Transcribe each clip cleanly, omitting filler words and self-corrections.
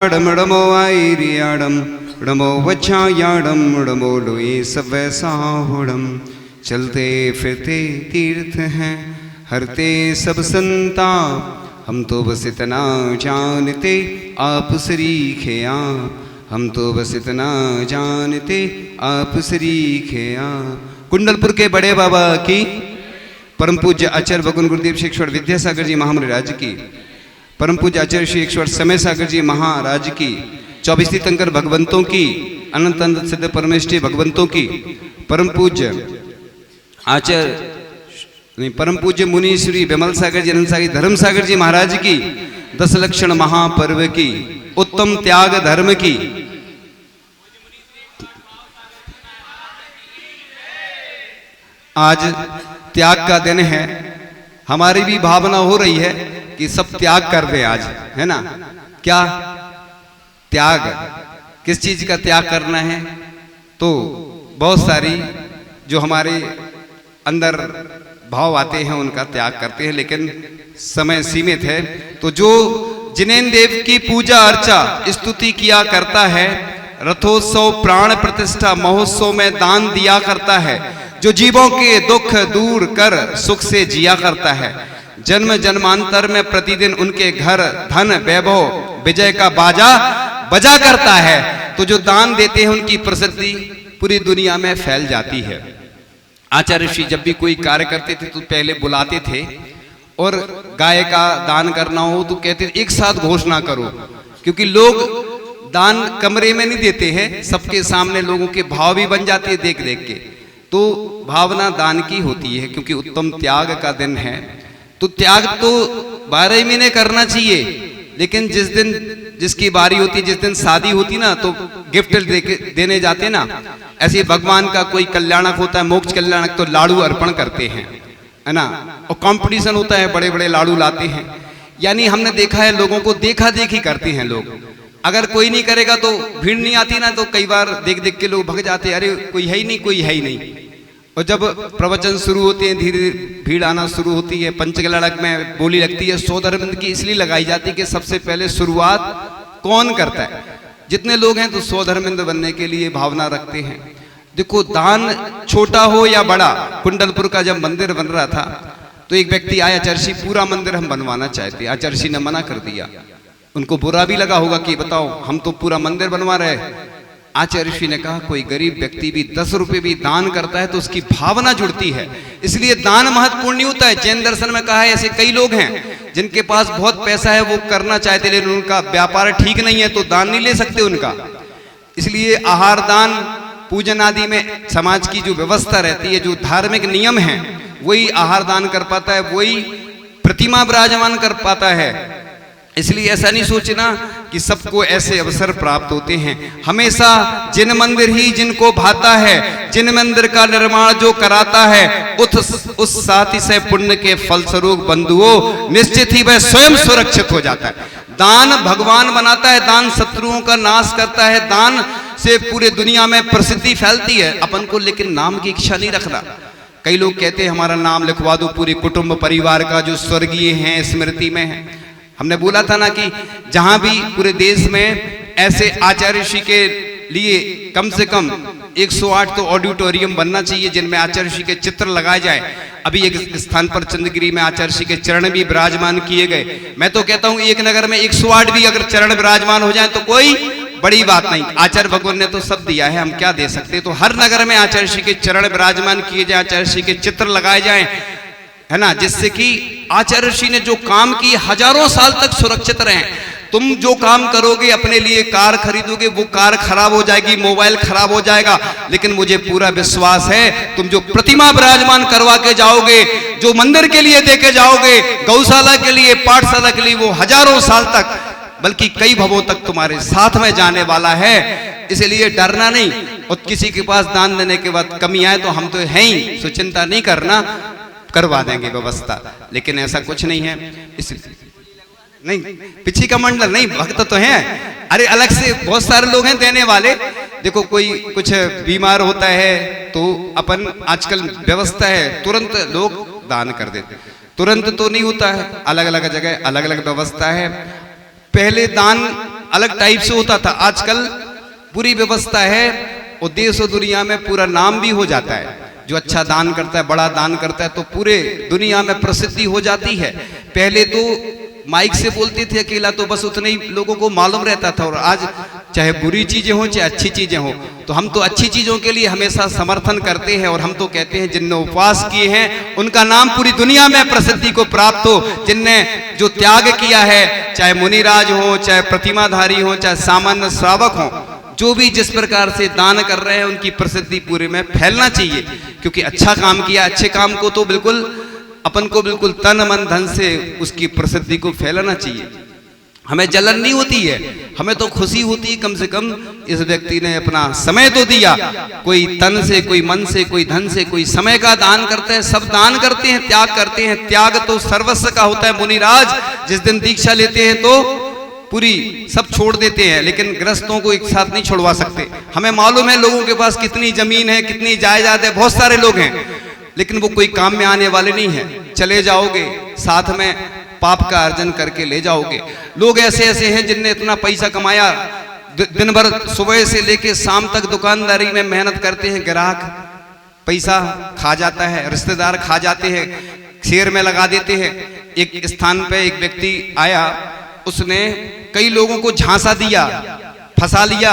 डमो आईरियाडम डमो वच्छायाडम डमो लोए सब वैसाहुडम। चलते फिरते तीर्थ हैं हरते सब संताप, हम तो बस इतना जानते आप सरीखे आप, हम तो बस इतना जानते आप सरीखे आप। कुंडलपुर के बड़े बाबा की, परम पूज्य आचार्य भगवान गुरुदेव श्री ईश्वर विद्यासागर जी महाराज की, परम पूज्य आचार्य श्री ईश्वर समय सागर जी महाराज की, 24 तीर्थंकर भगवंतों की, अनंत अनंत सिद्ध परमेष्ठी भगवंतों की, परम पूज्य आचार्य परम पूज्य मुनि श्री विमल सागर जी, अनंत सागर धर्म सागर जी महाराज की 10 लक्षण महापर्व की, उत्तम त्याग धर्म की। आज त्याग का दिन है, हमारी भी भावना हो रही है कि सब त्याग कर दे आज, है ना। क्या त्याग, किस चीज का त्याग करना है? तो बहुत सारी जो हमारे अंदर भाव आते हैं उनका त्याग करते हैं, लेकिन समय सीमित है। तो जो जिनेन देव की पूजा अर्चा स्तुति किया करता है, रथोत्सव प्राण प्रतिष्ठा महोत्सव में दान दिया करता है, जो जीवों के दुख दूर कर सुख से जिया करता है, जन्म जन्मांतर में प्रतिदिन उनके घर धन वैभव विजय का बाजा बजा करता है, तो जो दान देते हैं उनकी प्रसिद्धि पूरी दुनिया में फैल जाती है। आचार्य श्री जब भी कोई कार्य करते थे तो पहले बुलाते थे, और गाय का दान करना हो तो कहते थे एक साथ घोषणा करो, क्योंकि लोग दान कमरे में नहीं देते हैं, सबके सामने लोगों के भाव भी बन जाते हैं देख देख के। तो भावना दान की होती है, क्योंकि उत्तम त्याग का दिन है। तो त्याग तो 12 महीने करना चाहिए, लेकिन जिस दिन जिसकी बारी होती, जिस दिन शादी होती ना, तो गिफ्ट देने जाते ना, ऐसे भगवान का कोई कल्याणक होता है, मोक्ष कल्याणक, तो लाड़ू अर्पण करते हैं, है ना। और कंपटीशन होता है, बड़े बड़े लाड़ू लाते हैं। यानी हमने देखा है लोगों को देखा देखी करते हैं लोग। अगर कोई नहीं करेगा तो भीड़ नहीं आती ना, तो कई बार देख देख के लोग भग जाते हैं, अरे कोई है ही नहीं, कोई है ही नहीं। और जब प्रवचन शुरू होते हैं धीरे धीरे भीड़ आना शुरू होती है। पंचकलड़क में बोली लगती है 100 धर्मबिंद की इसलिए लगाई जाती है कि सबसे पहले शुरुआत कौन करता है। जितने लोग हैं तो 100 धर्मबिंद बनने के लिए भावना रखते हैं। देखो, दान छोटा हो या बड़ा, कुंडलपुर का जब मंदिर बन रहा था तो एक व्यक्ति आया, आचार्य पूरा मंदिर हम बनवाना चाहते। आचार्य ने मना कर दिया। उनको बुरा भी लगा होगा कि बताओ हम तो पूरा मंदिर बनवा रहे। आचार्य ने कहा कोई गरीब व्यक्ति भी 10 रुपए भी दान करता है तो उसकी भावना जुड़ती है, इसलिए दान महत्वपूर्ण नहीं होता है। जैन दर्शन में कहा है ऐसे कई लोग हैं जिनके पास बहुत पैसा है, वो करना चाहते लेकिन उनका व्यापार ठीक नहीं है, तो दान नहीं ले सकते उनका। इसलिए आहार दान, पूजन आदि में समाज की जो व्यवस्था रहती है, जो धार्मिक नियम है, वही आहार दान कर पाता है, वही प्रतिमा विराजमान कर पाता है। इसलिए ऐसा नहीं सोचना कि सबको ऐसे अवसर प्राप्त होते हैं। हमेशा जिन मंदिर ही जिनको भाता है, जिन मंदिर का निर्माण जो कराता है, उस साथी से पुण्य के फलस्वरूप बंधुओं निश्चित ही वह स्वयं सुरक्षित हो जाता है। दान भगवान बनाता है, दान शत्रुओं का नाश करता है, दान से पूरे दुनिया में प्रसिद्धि फैलती है। अपन को लेकिन नाम की इच्छा नहीं रखना। कई लोग कहते हैं हमारा नाम लिखवा दो पूरे कुटुंब परिवार का जो स्वर्गीय हैं, स्मृति में है। हमने बोला था ना कि जहां भी पूरे देश में ऐसे आचार्य श्री के लिए कम से कम 108 तो ऑडिटोरियम बनना चाहिए जिनमें आचार्य श्री के चित्र लगाए जाए। अभी एक स्थान पर चंद्रगिरी में आचार्य श्री के चरण भी विराजमान किए गए। मैं तो कहता हूं एक नगर में 108 भी अगर चरण विराजमान हो जाए तो कोई बड़ी बात नहीं। आचार्य भगवान ने तो सब दिया है, हम क्या दे सकते। तो हर नगर में आचार्य श्री के चरण विराजमान किए जाए, आचार्य श्री के चित्र लगाए जाए, है ना, जिससे कि आचार्य श्री ने जो काम की हजारों साल तक सुरक्षित रहे। तुम जो काम करोगे, अपने लिए कार खरीदोगे, वो कार खराब हो जाएगी, मोबाइल खराब हो जाएगा, लेकिन मुझे पूरा विश्वास है तुम जो प्रतिमा विराजमान करवा के जाओगे, जो मंदिर के लिए देके जाओगे, गौशाला के लिए, पाठशाला के लिए, वो हजारों साल तक बल्कि कई भवों तक तुम्हारे साथ में जाने वाला है। इसलिए डरना नहीं। और किसी के पास दान देने के बाद कमी आए तो हम तो हैं ही, सो चिंता नहीं करना, करवा देंगे व्यवस्था। लेकिन ऐसा कुछ नहीं है। इस नहीं पिछी का मंडल नहीं, भक्त तो हैं, अरे अलग से बहुत सारे लोग हैं देने वाले। देखो कोई कुछ बीमार होता है तो अपन आजकल व्यवस्था है, तुरंत लोग दान कर देते। तुरंत तो नहीं होता है, अलग अलग जगह अलग अलग व्यवस्था है। पहले दान अलग टाइप से होता था, आजकल पूरी व्यवस्था है और देश और दुनिया में पूरा नाम भी हो जाता है। जो अच्छा दान करता है, बड़ा दान करता है, तो पूरे दुनिया में प्रसिद्धि हो जाती है। पहले तो माइक से बोलते थे अकेला, तो बस उतने ही लोगों को मालूम रहता था। और आज चाहे बुरी चीजें हो चाहे अच्छी चीजें हो, तो हम तो अच्छी चीजों के लिए हमेशा समर्थन करते हैं। और हम तो कहते हैं जिनने उपवास किए हैं उनका नाम पूरी दुनिया में प्रसिद्धि को प्राप्त हो। जिनने जो त्याग किया है, चाहे मुनिराज हो, चाहे प्रतिमाधारी हो, चाहे सामान्य श्रावक हो, जो भी जिस प्रकार से दान कर रहे हैं उनकी प्रसिद्धि पूरे में फैलना चाहिए। क्योंकि अच्छा काम किया, अच्छे काम को तो बिल्कुल अपन को बिल्कुल तन मन धन से उसकी प्रसिद्धि को फैलाना चाहिए। हमें जलन नहीं होती है, हमें तो खुशी होती है, कम से कम इस व्यक्ति ने अपना समय तो दिया। कोई तन से, कोई मन से, कोई धन से, कोई समय का दान करते हैं। सब दान करते हैं, त्याग करते हैं। त्याग तो सर्वस्व का होता है। मुनिराज जिस दिन दीक्षा लेते हैं तो पूरी सब छोड़ देते हैं, लेकिन गृहस्थों को एक साथ नहीं छोड़वा सकते। हमें मालूम है लोगों के पास कितनी जमीन है, कितनी जायदाद है, बहुत सारे लोग हैं, लेकिन वो कोई काम में आने वाले नहीं है। चले जाओगे साथ में पाप का अर्जन करके ले जाओगे। लोग ऐसे ऐसे हैं जिनने इतना पैसा कमाया, दिन भर सुबह से लेके शाम तक दुकानदारी में मेहनत करते हैं, ग्राहक पैसा खा जाता है, रिश्तेदार खा जाते हैं, शेयर में लगा देते हैं। एक स्थान पे एक व्यक्ति आया, उसने कई लोगों को झांसा दिया, फंसा लिया,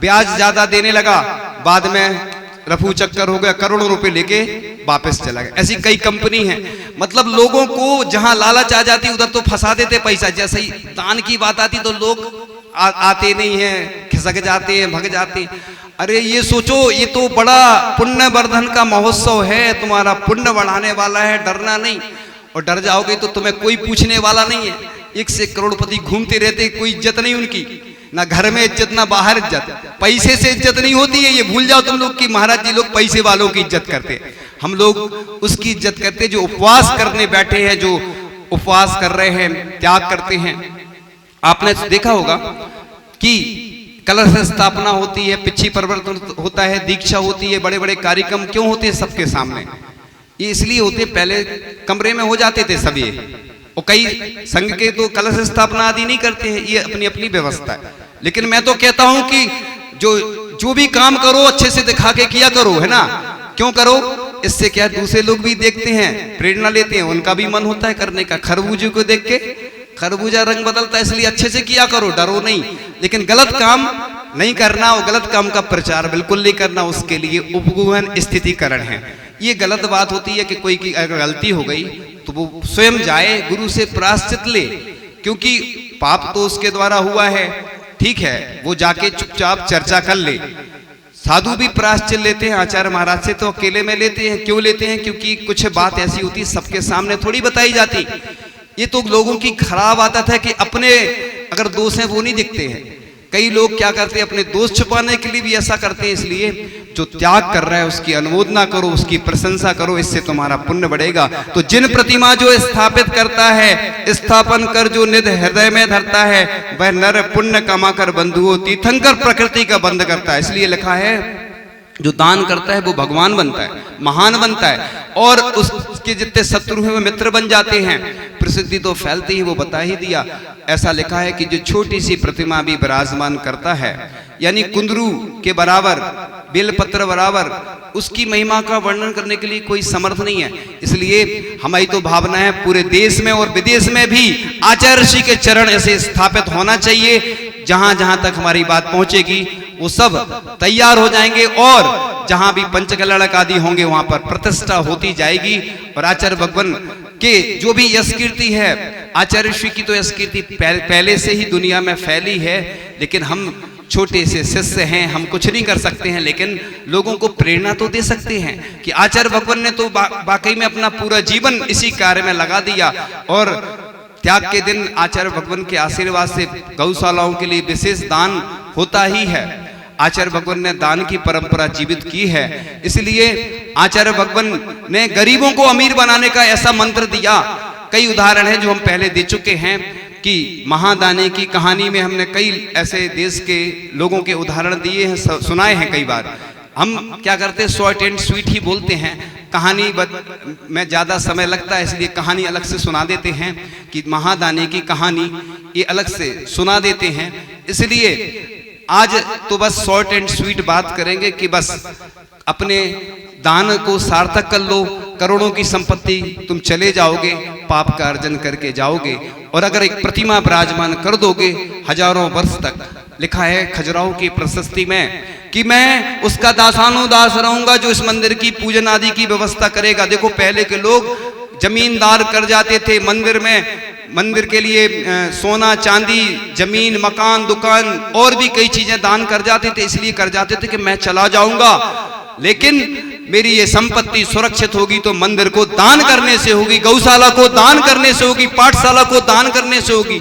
ब्याज ज्यादा देने लगा, बाद में रफू चक्कर हो गया, करोड़ों रुपए लेके वापस चला गया। ऐसी कई कंपनी है। मतलब लोगों को जहां लालच आ जाती उधर तो फंसा देते पैसा। जैसे ही दान की बात आती तो लोग आते नहीं है, खिसक जाते हैं, भग जाते हैं। अरे ये सोचो, ये तो बड़ा पुण्य वर्धन का महोत्सव है, तुम्हारा पुण्य बढ़ाने वाला है, डरना नहीं। और डर जाओगे तो तुम्हें कोई पूछने वाला नहीं है। एक से करोड़पति घूमते रहते, कोई इज्जत नहीं उनकी, ना घर में इज्जत ना बाहर इज्जत। पैसे से इज्जत नहीं होती है, ये भूल जाओ तुम लोग कि महाराज जी लोग पैसे वालों की इज्जत करते हैं। हम लोग उसकी इज्जत करते हैं जो उपवास करने बैठे हैं, जो उपवास कर रहे हैं, त्याग करते हैं। आपने देखा होगा कि कलश स्थापना होती है, पिछी परिवर्तन होता है, दीक्षा होती है, बड़े बड़े कार्यक्रम क्यों होते हैं सबके सामने? ये इसलिए होते, पहले कमरे में हो जाते थे सभी, और कई संघ के तो कलश स्थापना आदि नहीं करते हैं, ये अपनी अपनी व्यवस्था है। लेकिन मैं तो कहता हूं कि जो भी काम करो अच्छे से दिखा के किया करो, है ना? क्यों करो? इससे क्या दूसरे लोग भी देखते हैं, प्रेरणा लेते हैं, उनका भी मन होता है करने का। खरबूजे को देख के खरबूजा रंग बदलता है, इसलिए अच्छे से किया करो, डरो नहीं। लेकिन गलत काम नहीं करना, और गलत काम का प्रचार बिल्कुल नहीं करना, उसके लिए उपगुहन स्थितिकरण है। ये गलत बात होती है कि कोई की अगर गलती हो गई तो वो स्वयं जाए, गुरु से प्रायश्चित ले, क्योंकि पाप तो उसके द्वारा हुआ है। ठीक है, वो जाके चुपचाप चर्चा कर ले। साधु भी प्रायश्चित लेते हैं, आचार्य महाराज से तो अकेले में लेते हैं। क्यों लेते हैं? क्योंकि कुछ बात ऐसी होती है सबके सामने थोड़ी बताई जाती। ये तो लोगों की खराब आदत है कि अपने अगर दोष हैं वो नहीं दिखते हैं। कई लोग क्या करते हैं, अपने दोष छुपाने के लिए भी ऐसा करते हैं। इसलिए जो त्याग कर रहा है उसकी अनुमोदना करो, उसकी प्रशंसा करो, इससे तुम्हारा पुण्य बढ़ेगा। तो जिन प्रतिमा जो स्थापित करता है, स्थापन कर जो निध हृदय में धरता है, वह नर पुण्य कमा कर बंधुओं तीर्थंकर प्रकृति का बंद करता है। इसलिए लिखा है जो दान करता है वो भगवान बनता है, महान बनता है, और उसके जितने शत्रु हैं वो मित्र बन जाते हैं। प्रसिद्धि तो फैलती ही, वो बता ही दिया। ऐसा लिखा है कि जो छोटी सी प्रतिमा भी विराजमान करता है, यानी कुंदरू के बराबर, बेलपत्र बराबर, उसकी महिमा का वर्णन करने के लिए कोई समर्थ नहीं है। इसलिए हमारी तो भावना है पूरे देश में और विदेश में भी आचार्य ऋषि के चरण ऐसे स्थापित होना चाहिए। जहां जहां तक हमारी बात पहुंचेगी वो सब तैयार हो जाएंगे, और जहां भी पंचकलड़क आदि होंगे वहां पर प्रतिष्ठा होती जाएगी। और आचार्य भगवान के जो भी यश कीर्ति है, आचार्य ऋषि की तो यश कीर्ति पहले से ही दुनिया में फैली है। लेकिन हम छोटे से शिष्य हैं, हम कुछ नहीं कर सकते हैं, लेकिन लोगों को प्रेरणा तो दे सकते हैं कि आचार्य भगवान ने तो वाकई में अपना पूरा जीवन इसी कार्य में लगा दिया। और त्याग के दिन आचार्य भगवान के आशीर्वाद से गौशालाओं के लिए विशेष दान होता ही है। आचार्य भगवान ने दान की परंपरा जीवित की है। इसलिए आचार्य भगवान ने गरीबों को अमीर बनाने का ऐसा मंत्र दिया। कई उदाहरण हैं जो हम पहले दे चुके हैं कि महादानी की कहानी में हमने कई ऐसे देश के लोगों के उदाहरण दिए हैं, सुनाए हैं कई बार। हम क्या करते हैं, शॉर्ट एंड स्वीट ही बोलते हैं। कहानी में ज़्यादा समय लगता है, इसलिए कहानी अलग से सुना देते हैं कि महादानी की कहानी। ये अलग से सुना देते हैं। इसलिए आज तो बस शॉर्ट एंड स्वीट बात करेंगे कि बस अपने दान को सार्थक कर लो, करोड़ों की संपत्ति तुम चले जाओगे, पाप का अर्जन करके जाओगे। और अगर एक प्रतिमा विराजमान कर दोगे हजारों वर्ष तक, लिखा है खजुराहो की प्रशस्ति में कि मैं उसका दासानुदास रहूंगा जो इस मंदिर की पूजन आदि की व्यवस्था करेगा। देखो पहले के लोग जमींदार कर जाते थे मंदिर में, मंदिर के लिए सोना चांदी जमीन मकान दुकान और भी कई चीजें दान कर जाते थे। इसलिए कर जाते थे कि मैं चला जाऊंगा लेकिन मेरी ये संपत्ति सुरक्षित होगी तो मंदिर को दान करने से होगी, गौशाला को दान करने से होगी, पाठशाला को दान करने से होगी।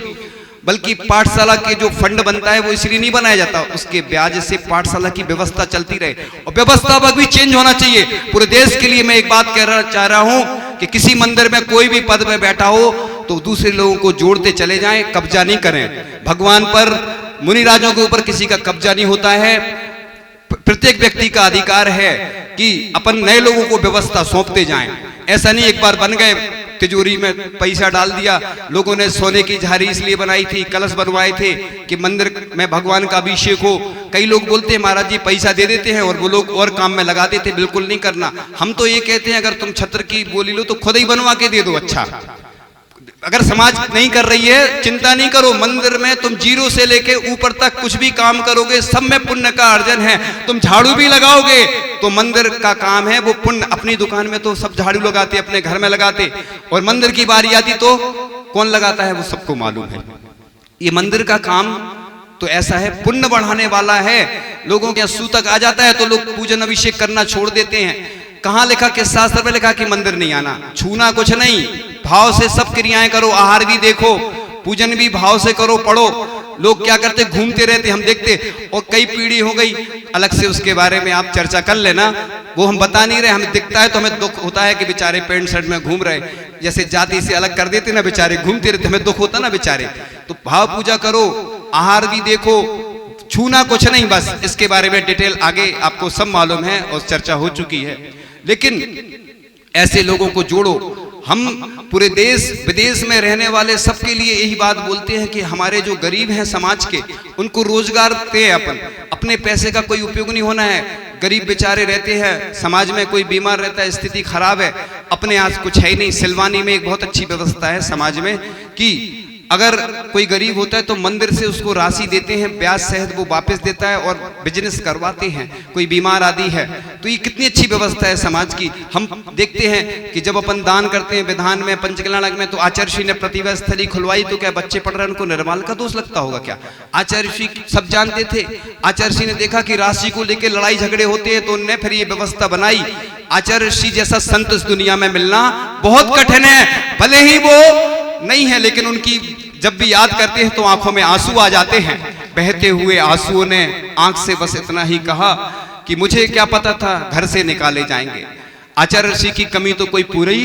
बल्कि पाठशाला के जो फंड बनता है वो इसलिए नहीं बनाया जाता, उसके ब्याज से पाठशाला की व्यवस्था चलती रहे। और व्यवस्था पर भी चेंज होना चाहिए। पूरे देश के लिए मैं एक बात कहना चाह रहा हूं कि किसी मंदिर में कोई भी पद में बैठा हो तो दूसरे लोगों को जोड़ते चले जाएं, कब्जा नहीं करें। भगवान पर मुनिराजों के ऊपर किसी का कब्जा नहीं होता है। प्रत्येक व्यक्ति का अधिकार है कि अपन नए लोगों को व्यवस्था सौंपते जाएं। ऐसा नहीं एक बार बन गए तिजोरी में पैसा डाल दिया। लोगों ने सोने की झारी इसलिए बनाई थी, कलश बनवाए थे कि मंदिर में भगवान का अभिषेक हो। कई लोग बोलते हैं महाराज जी पैसा दे देते हैं और वो लोग और काम में लगा देते। बिल्कुल नहीं करना। हम तो ये कहते हैं अगर तुम छत्र की बोली लो तो खुद ही बनवा के दे दो। अच्छा अगर समाज नहीं कर रही है चिंता नहीं करो, मंदिर में तुम जीरो से लेके ऊपर तक कुछ भी काम करोगे सब में पुण्य का अर्जन है। तुम झाड़ू भी लगाओगे तो मंदिर का काम है वो पुण्य। अपनी दुकान में तो सब झाड़ू लगाते, अपने घर में लगाते, और मंदिर की बारी आती तो कौन लगाता है वो सबको मालूम है। ये मंदिर का काम तो ऐसा है, पुण्य बढ़ाने वाला है। लोगों के सूतक आ जाता है तो लोग पूजन अभिषेक करना छोड़ देते हैं। कहां लिखा, किस शास्त्र में लिखा कि मंदिर नहीं आना, छूना कुछ नहीं, भाव से सब क्रियाएं करो, आहार भी देखो, पूजन भी भाव से करो, पढ़ो। लोग क्या करते घूमते रहते, हम देखते। और कई पीढ़ी हो गई, अलग से उसके बारे में आप चर्चा कर लेना, वो हम बता नहीं रहे। हमें दिखता है तो हमें दुख होता है कि बेचारे पैंट शर्ट में घूम रहे, जैसे जाति से अलग कर देते ना, बेचारे घूमते रहते, हमें दुख होता ना बेचारे। तो भाव पूजा करो, आहार भी देखो, छूना कुछ नहीं। बस इसके बारे में डिटेल आगे आपको सब मालूम है और चर्चा हो चुकी है। लेकिन ऐसे लोगों को जोड़ो। हम पूरे देश विदेश में रहने वाले सबके लिए यही बात बोलते हैं कि हमारे जो गरीब हैं समाज के, उनको रोजगार दें। अपन अपने पैसे का कोई उपयोग नहीं होना है। गरीब बेचारे रहते हैं, समाज में कोई बीमार रहता है, स्थिति खराब है, अपने आज कुछ है ही नहीं। सिलवानी में एक बहुत अच्छी व्यवस्था है समाज में कि अगर कोई गरीब होता है तो मंदिर से उसको राशि देते हैं, ब्याज सहित वो वापस देता है और बिजनेस करवाते हैं। कोई बीमार आदि है तो ये कितनी अच्छी व्यवस्था है समाज की। हम देखते हैं कि जब अपन दान करते हैं विधान में, पंचकल्याणक में, तो आचार्य श्री ने प्रतिभा स्थली खुलवाई तो क्या बच्चे पढ़ रहे हैं उनको निर्माल का दोष लगता होगा क्या? आचार्य श्री सब जानते थे। आचार्य श्री ने देखा कि राशि को लेकर लड़ाई झगड़े होते हैं तो उन्होंने फिर ये व्यवस्था बनाई। आचार्य श्री जैसा संत इस दुनिया में मिलना बहुत कठिन है। भले ही वो नहीं है लेकिन उनकी जब भी याद करते हैं तो आंखों में आंसू आ जाते हैं। बहते हुए आंसुओं ने आंख से बस इतना ही कहा कि मुझे क्या पता था घर से निकाले जाएंगे। आचार्य ऋषि की कमी तो कोई पूरी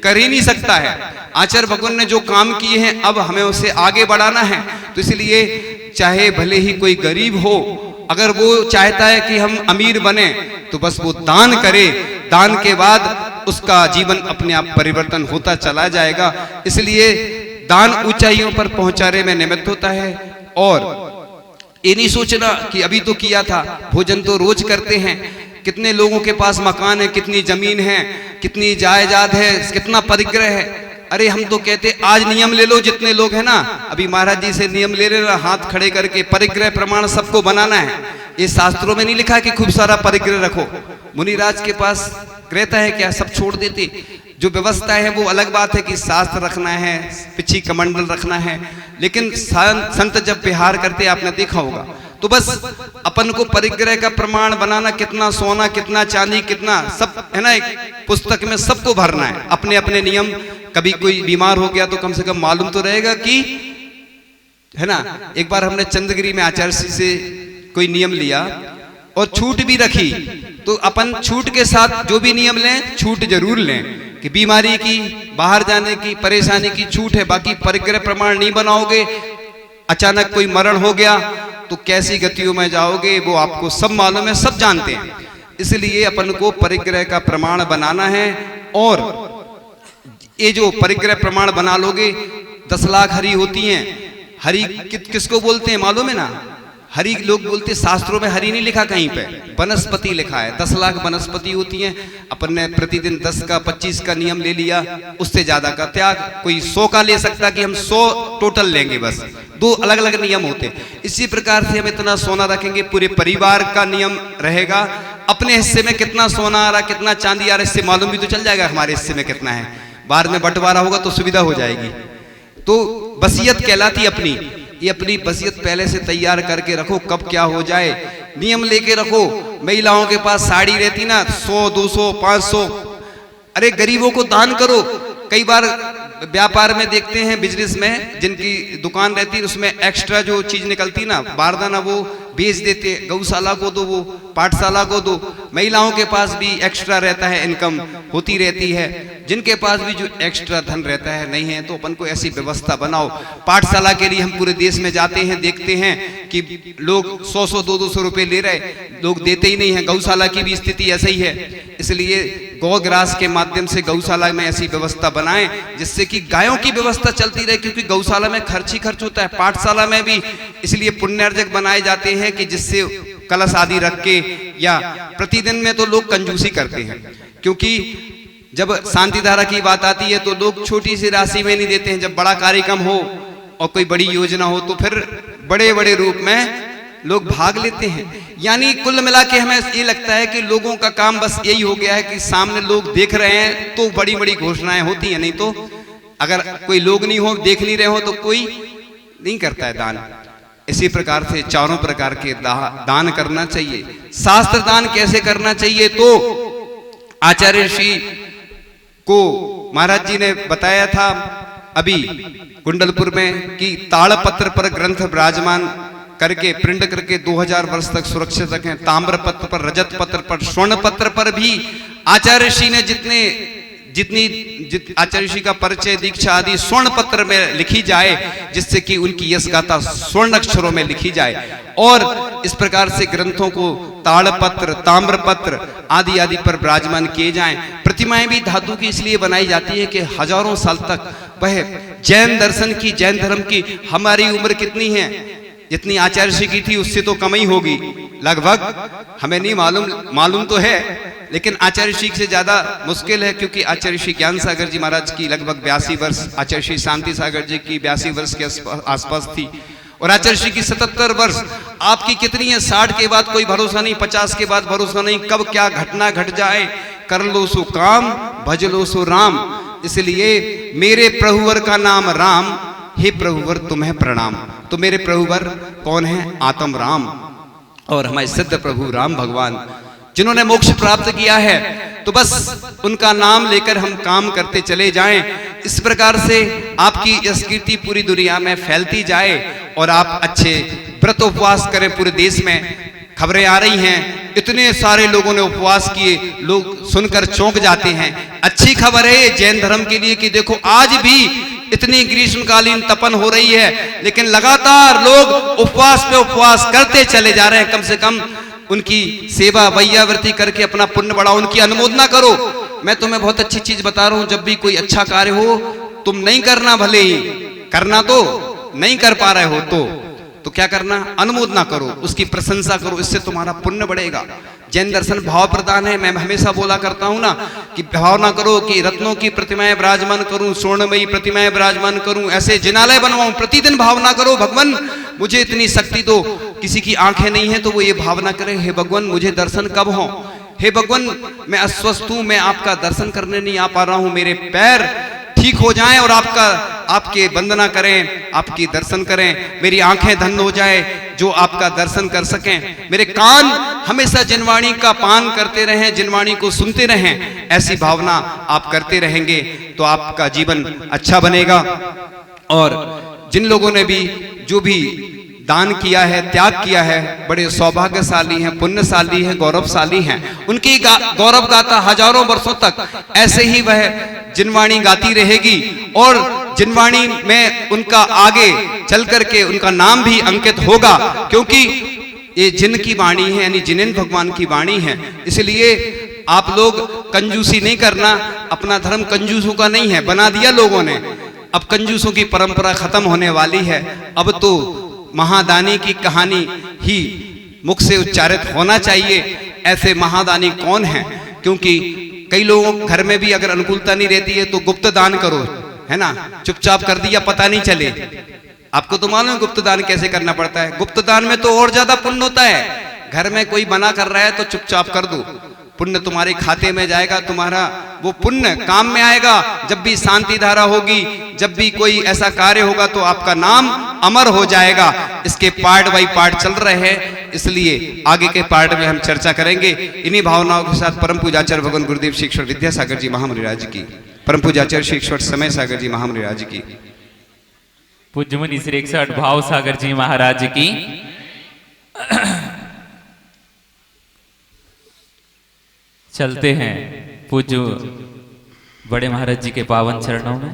कर ही नहीं सकता है। आचार्य भगवान ने जो काम किए हैं अब हमें उसे आगे बढ़ाना है। तो इसलिए चाहे भले ही कोई गरीब हो, अगर वो चाहता है कि हम अमीर बने तो बस वो दान करे। दान के बाद उसका जीवन अपने आप परिवर्तन होता चला जाएगा। इसलिए दान ऊंचाइयों पर पहुंचाने में निमित्त होता है। और ये नहीं सोचना कि अभी तो किया था, भोजन तो रोज करते हैं। कितने लोगों के पास मकान है, कितनी जमीन है, कितनी जायदाद है, कितना परिग्रह है। अरे हम तो कहते आज नियम ले लो, जितने लोग हैं ना, अभी महाराज जी से नियम ले लेना, हाथ खड़े करके परिग्रह प्रमाण सबको बनाना है। ये शास्त्रों में नहीं लिखा है कि खूब सारा परिग्रह रखो। मुनिराज के पास रहता है क्या, सब छोड़ देते। जो व्यवस्था है वो अलग बात है कि शास्त्र रखना है, पिछी कमंडल रखना है, लेकिन संत जब विहार करते आपने देखा होगा तो बस अपन को परिग्रह का प्रमाण बनाना, कितना सोना कितना चांदी कितना सब है ना, एक पुस्तक में सबको भरना है अपने अपने नियम। कभी कोई बीमार हो गया तो कम से कम मालूम तो रहेगा कि है ना। एक बार हमने चंद्रगिरी में आचार्य से कोई नियम लिया और छूट भी रखी, तो अपन छूट के साथ जो भी नियम लें छूट जरूर लें कि बीमारी की, बाहर जाने की, परेशानी की छूट है। बाकी परिग्रह प्रमाण नहीं बनाओगे, अचानक कोई मरण हो गया तो कैसी गतियों में जाओगे वो आपको सब मालूम है, सब जानते हैं। इसलिए अपन को परिग्रह का प्रमाण बनाना है। और ये जो परिग्रह प्रमाण बना लोगे 10 लाख हरी होती हैं, हरि किसको बोलते हैं मालूम है ना? हरि लोग बोलते, शास्त्रों में हरि नहीं लिखा कहीं पे, वनस्पति लिखा है। 10 लाख वनस्पति होती हैं, अपन ने प्रतिदिन 10 का 25 का नियम ले लिया, उससे ज्यादा का त्याग। कोई 100 का ले सकता कि हम 100 टोटल लेंगे, बस 2 अलग अलग नियम होते। इसी प्रकार से हम इतना सोना रखेंगे, पूरे परिवार का नियम रहेगा। अपने हिस्से में कितना सोना आ रहा, कितना चांदी आ रहा, इससे मालूम भी तो चल जाएगा हमारे हिस्से में कितना है। बाद में बंटवारा होगा तो सुविधा हो जाएगी। तो वसीयत कहलाती अपनी, ये अपनी वसीयत पहले से तैयार करके रखो, कब क्या हो जाए नियम लेके रखो। महिलाओं के पास साड़ी रहती ना 100 200 500, अरे गरीबों को दान करो। कई बार व्यापार में देखते हैं, बिजनेस में जिनकी दुकान रहती है उसमें एक्स्ट्रा जो चीज निकलती ना, बारदाना, वो बेच देते। गौशाला को दो, वो पाठशाला को दो। महिलाओं के पास भी एक्स्ट्रा रहता है, इनकम होती रहती है। जिनके पास भी जो एक्स्ट्रा धन रहता है, नहीं है तो अपन को ऐसी व्यवस्था बनाओ। पाठशाला के लिए हम पूरे देश में जाते हैं, देखते हैं कि लोग 100 200 रुपए ले रहे, लोग देते ही नहीं है। गौशाला की भी स्थिति ऐसा ही है। इसलिए गौग्रास के माध्यम से गौशाला में ऐसी व्यवस्था बनाएं जिससे कि गायों की व्यवस्था चलती रहे, क्योंकि गौशाला में खर्च ही खर्च होता है, पाठशाला में भी। इसलिए पुण्यार्जक बनाए जाते हैं कि जिससे कलश आदि रख के, या प्रतिदिन में तो लोग कंजूसी करते हैं, क्योंकि जब शांति धारा की बात आती है तो लोग छोटी सी राशि में नहीं देते हैं। जब बड़ा कार्यक्रम हो और कोई बड़ी योजना हो तो फिर बड़े बड़े रूप में लोग भाग लेते हैं। यानी कुल मिला के हमें ये लगता है कि लोगों का काम बस यही हो गया है कि सामने लोग देख रहे हैं तो बड़ी बड़ी घोषणाएं होती हैं, नहीं तो अगर कोई लोग नहीं हो, देख नहीं रहे हो तो कोई नहीं करता है दान। इसी प्रकार से चारों प्रकार के दान करना चाहिए। शास्त्र दान कैसे करना चाहिए तो आचार्य ऋषि को महाराज जी ने बताया था अभी कुंडलपुर में कि ताड़पत्र पर ग्रंथ विराजमान करके प्रिंट करके 2000 वर्ष तक सुरक्षित रखें। ताम्र पत्र पर, रजत पत्र पर, स्वर्ण पत्र पर भी आचार्य ऋषि ने जितनी आचार्य ऋषि का परिचय, दीक्षा आदि स्वर्ण पत्र में लिखी जाए, जिससे कि उनकी यश गाथा स्वर्ण अक्षरों में लिखी जाए। और इस प्रकार से ग्रंथों को ताड़पत्र, ताम्रपत्र आदि आदि पर विराजमान किए जाएं। प्रतिमाएं भी धातु की इसलिए बनाई जाती है कि हजारों साल तक वह जैन दर्शन की, जैन धर्म की, हमारी उम्र कितनी है, जितनी आचार्य ऋषि की थी उससे तो कम ही होगी लगभग, हमें नहीं मालूम तो है, लेकिन आचार्य ऋषि से ज्यादा मुश्किल है, क्योंकि आचार्य ऋषि ज्ञान सागर जी महाराज की लगभग 82 वर्ष, आचार्य श्री शांति सागर जी की 82 वर्ष के आसपास थी, और आचार्य ऋषि की 77 वर्ष। आपकी कितनी है? 60 के बाद कोई भरोसा नहीं, 50 के बाद भरोसा नहीं, कब क्या घटना घट जाए। कर लो सो काम, भज लो सो राम। इसलिए मेरे प्रभुवर का नाम राम, हे प्रभुवर तुम्हें प्रणाम। तो मेरे प्रभुवर कौन है? आत्म राम, और हमारे सिद्ध प्रभु राम भगवान जिन्होंने मोक्ष प्राप्त किया है। तो बस उनका नाम लेकर हम काम करते चले जाएं। इस प्रकार से आपकी यश कीर्ति पूरी दुनिया में फैलती जाए और आप अच्छे व्रत उपवास करें। पूरे देश में खबरें आ रही हैं, इतने सारे लोगों ने उपवास किए, लोग सुनकर चौंक जाते हैं। अच्छी खबर है जैन धर्म के लिए कि देखो आज भी इतनी ग्रीष्मकालीन तपन हो रही है, लेकिन लगातार लोग उपवास पे उपवास करते चले जा रहे हैं। कम से कम उनकी सेवा वैयावृत्ति करके अपना पुण्य बढ़ाओ, उनकी अनुमोदना करो। मैं तुम्हें बहुत अच्छी चीज बता रहा हूं, जब भी कोई अच्छा कार्य हो तुम नहीं करना, भले ही करना तो नहीं कर पा रहे हो तो क्या करना? अनुमोदना करो, उसकी प्रशंसा करो, इससे तुम्हारा पुण्य बढ़ेगा। जैन दर्शन भाव प्रदान है। मैं हमेशा बोला करता हूं ना कि भावना करो कि रत्नों की प्रतिमाएं विराजमान करूं, स्वर्णमयी प्रतिमाएं विराजमान करूं, ऐसे जिनालय बनवाऊं। प्रतिदिन भावना करो, भगवान मुझे इतनी शक्ति दो। किसी की आंखें नहीं है तो वो ये भावना करे, हे भगवान मुझे दर्शन कब हो, हे भगवान मैं अस्वस्थ हूं, मैं आपका दर्शन करने नहीं आ पा रहा हूं, मेरे पैर ठीक हो जाएं और आपके वंदना करें, आपकी दर्शन करें, मेरी आंखें धन्य हो जाए जो आपका दर्शन कर सकें, मेरे कान हमेशा जिनवाणी का पान करते रहें, जिनवाणी को सुनते रहें। ऐसी भावना आप करते रहेंगे तो आपका जीवन अच्छा बनेगा। और जिन लोगों ने भी जो भी दान किया है, त्याग किया है, बड़े सौभाग्यशाली हैं, पुण्यशाली हैं, गौरवशाली हैं। उनकी गौरव गाथा हजारों वर्षों तक ऐसे ही वह जिनवाणी गाती रहेगी और जिनवाणी में उनका आगे चल करके उनका नाम भी अंकित होगा, क्योंकि ये जिन की वाणी है, यानी जिनेंद्र भगवान की वाणी है। इसलिए आप लोग कंजूसी नहीं करना, अपना धर्म कंजूसों का नहीं है, बना दिया लोगों ने। अब कंजूसों की परंपरा खत्म होने वाली है। अब तो महादानी की कहानी ही मुख से उच्चारित होना चाहिए। ऐसे महादानी कौन हैं? क्योंकि कई लोगों घर में भी अगर अनुकूलता नहीं रहती है तो गुप्त दान करो, है ना, चुपचाप कर दिया, पता नहीं चले। आपको तो मालूम है गुप्त दान कैसे करना पड़ता है। गुप्त दान में तो और ज्यादा पुण्य होता है। घर में कोई मना कर रहा है तो चुपचाप कर दो, पुण्य तुम्हारे खाते में जाएगा, तुम्हारा वो पुण्य काम में आएगा। जब भी शांति धारा होगी, जब भी कोई ऐसा कार्य होगा तो आपका नाम अमर हो जाएगा। इसके पार्ट बाई पार्ट चल रहे हैं, इसलिए आगे के पार्ट में हम चर्चा करेंगे। इन्हीं भावनाओं के साथ परम पूजाचार्य भगवान गुरुदेव श्री ईश्वर विद्यासागर जी महामुनिराज की, परम पूजाचार्य श्री ईश्वर समय सागर जी महामुनिराज की, पूज्य मुनि श्री 61 भाव सागर जी महाराज की, चलते हैं पूज्य बड़े महाराज जी के पावन चरणों में।